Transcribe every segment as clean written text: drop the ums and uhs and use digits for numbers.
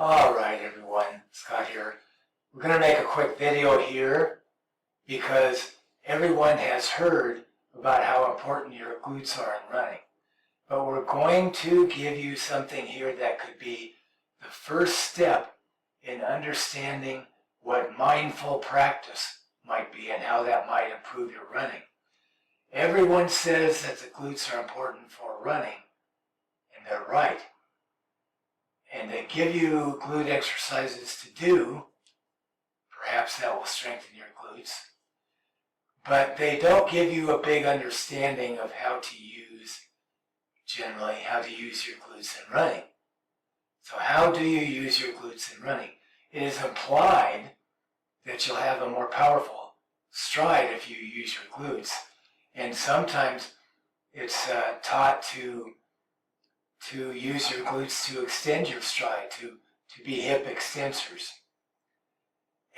All right, everyone, Scott here. We're going to make a quick video here because everyone has heard about how important your glutes are in running. But we're going to give you something here that could be the first step in understanding what mindful practice might be and how that might improve your running. Everyone says that the glutes are important for running, and they're right. And they give you glute exercises to do. Perhaps that will strengthen your glutes. But they don't give you a big understanding of how to use your glutes in running. So how do you use your glutes in running? It is implied that you'll have a more powerful stride if you use your glutes. And sometimes it's taught to use your glutes to extend your stride, to be hip extensors.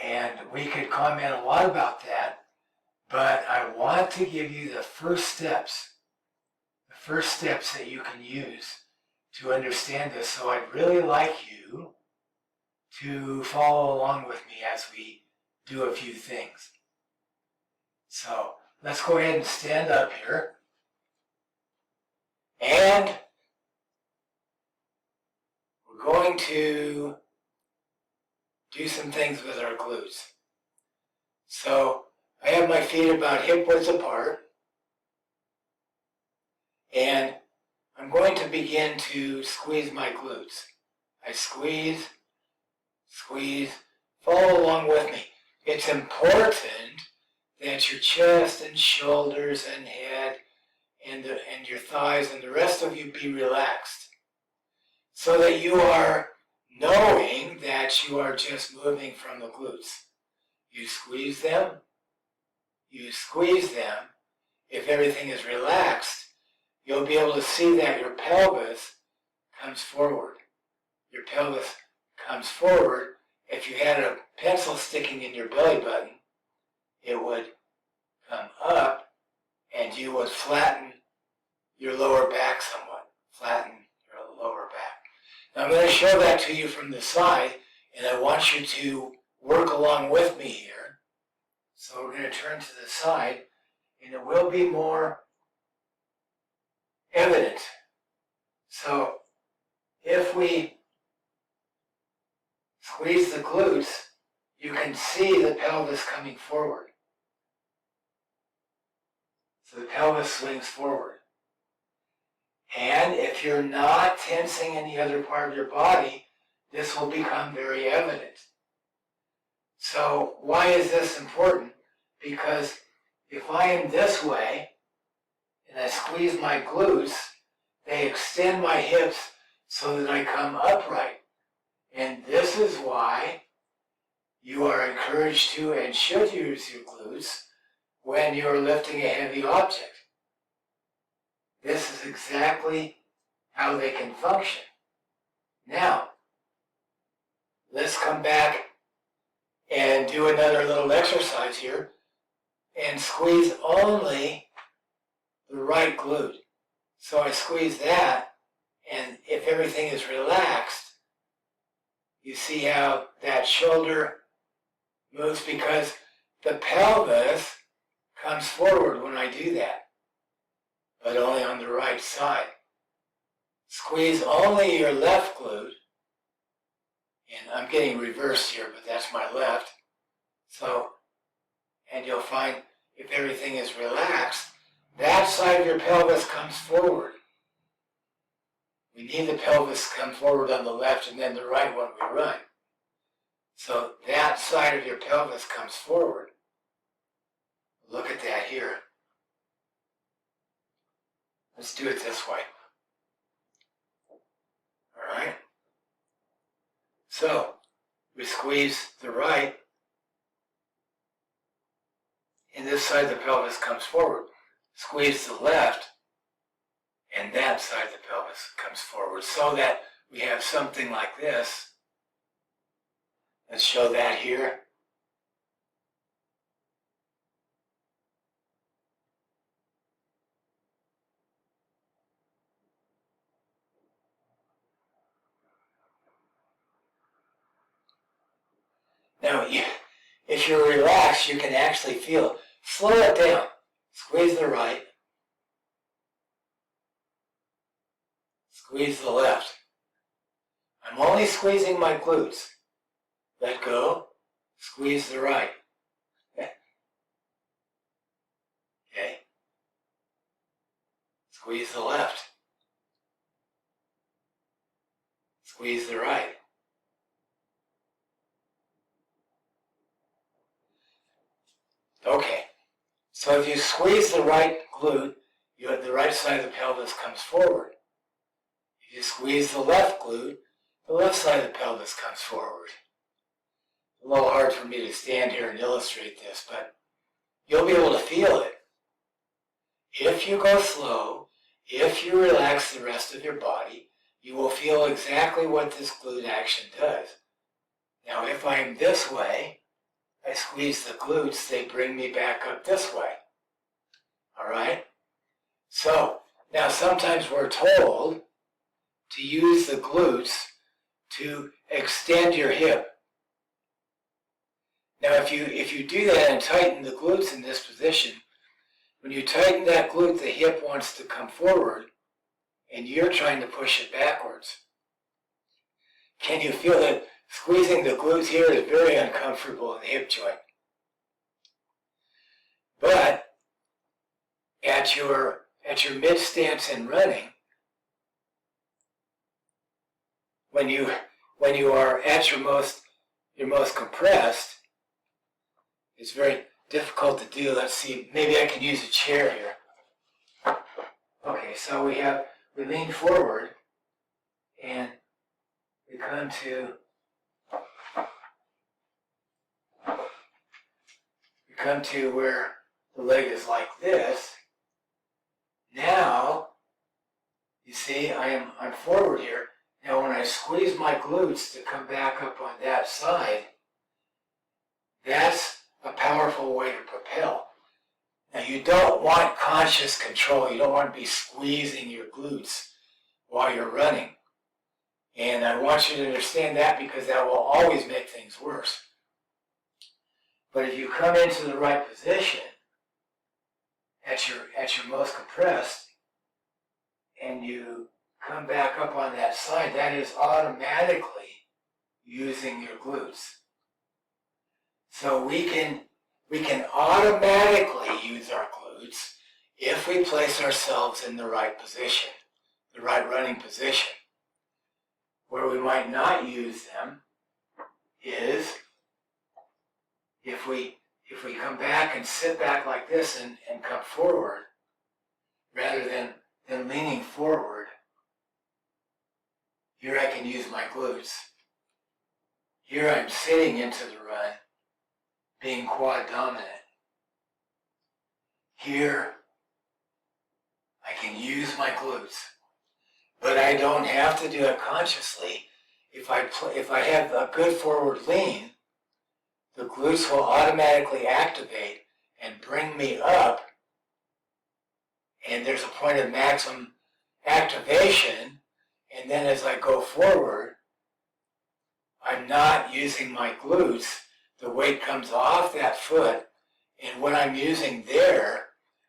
And we could comment a lot about that, but I want to give you the first steps that you can use to understand this. So I'd really like you to follow along with me as we do a few things. So let's go ahead and stand up here. And we're going to do some things with our glutes. So I have my feet about hip width apart, and I'm going to begin to squeeze my glutes. I squeeze, follow along with me. It's important that your chest and shoulders and head and your thighs and the rest of you be relaxed, so that you are knowing that you are just moving from the glutes. You squeeze them. If everything is relaxed, you'll be able to see that your pelvis comes forward. Your pelvis comes forward. If you had a pencil sticking in your belly button, it would come up and you would flatten your lower back somewhat. Flatten your lower back. Now I'm going to show that to you from the side, and I want you to work along with me here. So we're going to turn to the side, and it will be more evident. So if we squeeze the glutes, you can see the pelvis coming forward. So the pelvis swings forward. And if you're not tensing any other part of your body, this will become very evident. So why is this important? Because if I am this way, and I squeeze my glutes, they extend my hips so that I come upright. And this is why you are encouraged to and should use your glutes when you're lifting a heavy object. This is exactly how they can function. Now, let's come back and do another little exercise here and squeeze only the right glute. So I squeeze that, and if everything is relaxed, you see how that shoulder moves because the pelvis comes forward when I do that, but only on the right side. Squeeze only your left glute, and I'm getting reversed here, but that's my left. So, and you'll find if everything is relaxed, that side of your pelvis comes forward. We need the pelvis to come forward on the left and then the right when we run. So that side of your pelvis comes forward. Look at that here. Let's do it this way. All right? So we squeeze the right, and this side of the pelvis comes forward. Squeeze the left, and that side of the pelvis comes forward, so that we have something like this. Let's show that here. Now, if you're relaxed, you can actually feel. Slow it down. Squeeze the right. Squeeze the left. I'm only squeezing my glutes. Let go. Squeeze the right. Okay. Squeeze the left. Squeeze the right. Okay. So if you squeeze the right glute, the right side of the pelvis comes forward. If you squeeze the left glute, the left side of the pelvis comes forward. It's a little hard for me to stand here and illustrate this, but you'll be able to feel it. If you go slow, if you relax the rest of your body, you will feel exactly what this glute action does. Now, if I'm this way, I squeeze the glutes, they bring me back up this way. All right? So, now sometimes we're told to use the glutes to extend your hip. Now, if you do that and tighten the glutes in this position, when you tighten that glute, the hip wants to come forward, and you're trying to push it backwards. Can you feel that squeezing the glutes here is very uncomfortable in the hip joint? But at your mid stance in running, when you are at your most compressed, it's very difficult to do. Let's see, maybe I can use a chair here. Okay, so we lean forward and we come to where the leg is like this. Now, you see, I'm forward here. Now when I squeeze my glutes to come back up on that side, that's a powerful way to propel. Now you don't want conscious control. You don't want to be squeezing your glutes while you're running. And I want you to understand that, because that will always make things worse. But if you come into the right position at your most compressed, and you come back up on that side, that is automatically using your glutes. So we can automatically use our glutes if we place ourselves in the right position, the right running position. Where we might not use them is if we come back and sit back like this and come forward, rather than leaning forward. Here I can use my glutes. Here I'm sitting into the run, being quad dominant. Here I can use my glutes, but I don't have to do it consciously. If I have a good forward lean, the glutes will automatically activate and bring me up, and there's a point of maximum activation, and then as I go forward, I'm not using my glutes. The weight comes off that foot, and what I'm using there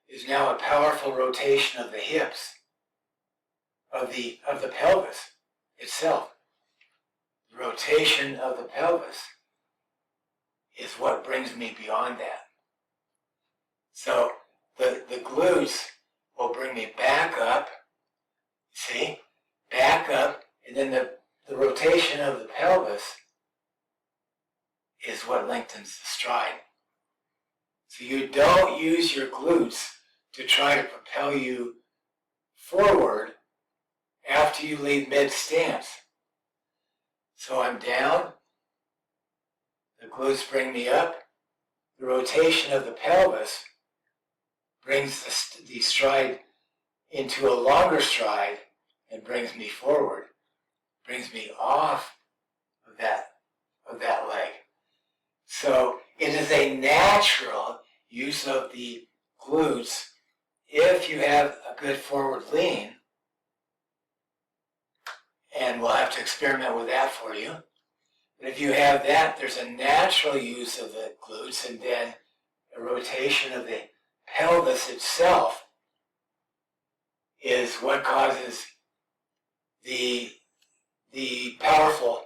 is now a powerful rotation of the hips, of the pelvis itself. The rotation of the pelvis is what brings me beyond that. So the glutes will bring me back up, see, back up, and then the rotation of the pelvis is what lengthens the stride. So you don't use your glutes to try to propel you forward after you leave mid-stance. So I'm down, the glutes bring me up, the rotation of the pelvis brings the stride into a longer stride and brings me forward, brings me off of that leg. So it is a natural use of the glutes if you have a good forward lean, and we'll have to experiment with that for you. But if you have that, there's a natural use of the glutes, and then a rotation of the pelvis itself is what causes the powerful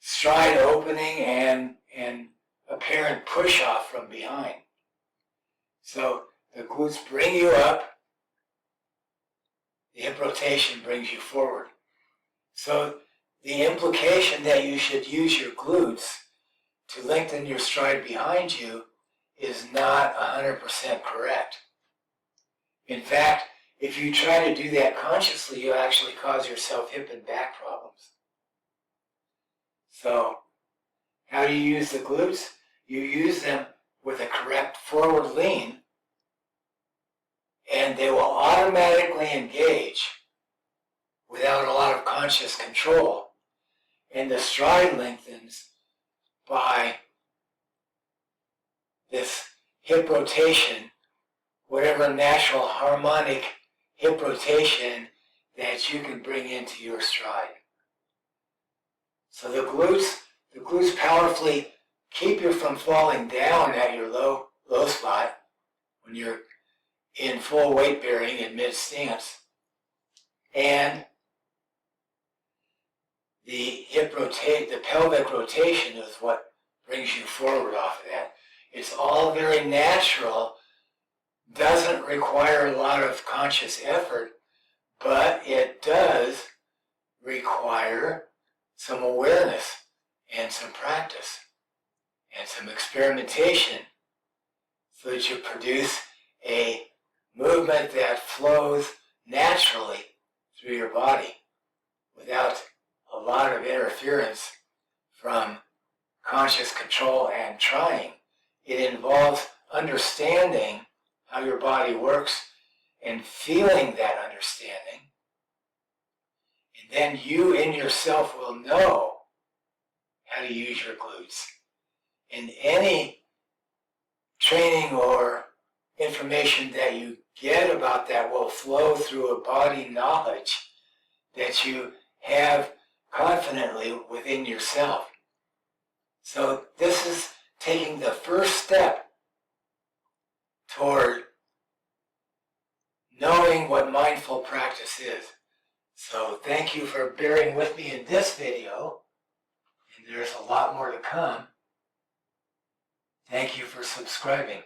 stride opening and apparent push off from behind. So the glutes bring you up, the hip rotation brings you forward. So the implication that you should use your glutes to lengthen your stride behind you is not 100% correct. In fact, if you try to do that consciously, you'll actually cause yourself hip and back problems. So, how do you use the glutes? You use them with a correct forward lean, and they will automatically engage without a lot of conscious control. And the stride lengthens by this hip rotation, whatever natural harmonic hip rotation that you can bring into your stride. So the glutes powerfully keep you from falling down at your low spot when you're in full weight bearing in mid stance. And the pelvic rotation is what brings you forward off of that. It's all very natural, doesn't require a lot of conscious effort, but it does require some awareness and some practice and some experimentation so that you produce a movement that flows naturally through your body without a lot of interference from conscious control and trying. It involves understanding how your body works and feeling that understanding. And then you in yourself will know how to use your glutes. And any training or information that you get about that will flow through a body knowledge that you have confidently within yourself. So this is taking the first step toward knowing what mindful practice is. So thank you for bearing with me in this video, and there's a lot more to come. Thank you for subscribing.